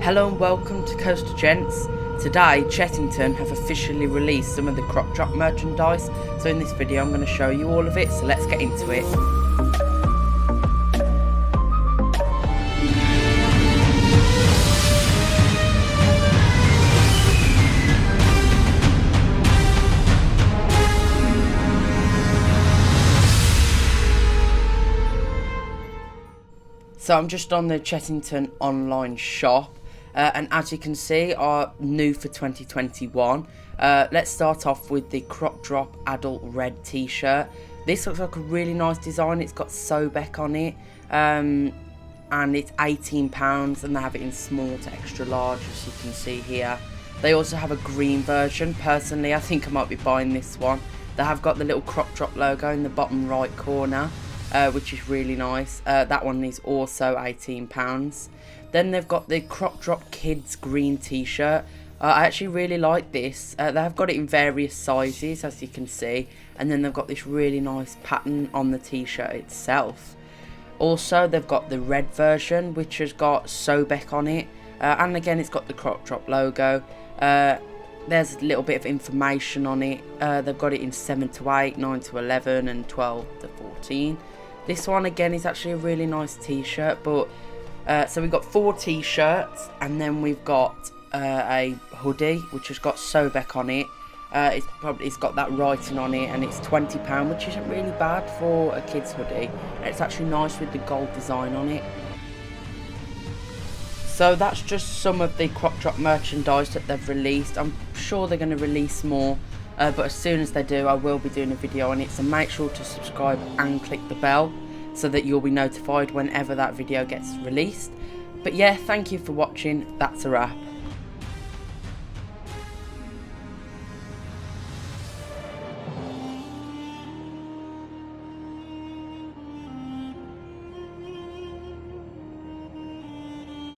Hello and welcome to Coaster Gents. Today, Chettington have officially released some of the Croc Drop merchandise. So in this video I'm going to show you all of it, so let's get into it. So I'm just on the Chettington online shop. And as you can see, are new for 2021. Let's start off with the Croc Drop Adult Red t-shirt. This looks like a really nice design. It's got Sobek on it, and it's £18, and they have it in small to extra large, as you can see here. They also have a green version. Personally, I think I might be buying this one. They have got the little Croc Drop logo in the bottom right corner, which is really nice. That one is also £18. Then they've got the Croc Drop Kids green t-shirt. I actually really like this. They have got it in various sizes, as you can see, and then they've got this really nice pattern on the t-shirt itself. Also, they've got the red version, which has got Sobek on it, and again it's got the Croc Drop logo. There's a little bit of information on it. They've got it in 7 to 8, 9 to 11 and 12 to 14. This one again is actually a really nice t-shirt, but so we've got 4 t-shirts, and then we've got a hoodie which has got Sobek on it. It's got that writing on it, and it's £20, which isn't really bad for a kid's hoodie. It's actually nice with the gold design on it. So that's just some of the Croc Drop merchandise that they've released. I'm sure they're going to release more, but as soon as they do, I will be doing a video on it. So make sure to subscribe and click the bell so that you'll be notified whenever that video gets released. But yeah, thank you for watching. That's a wrap.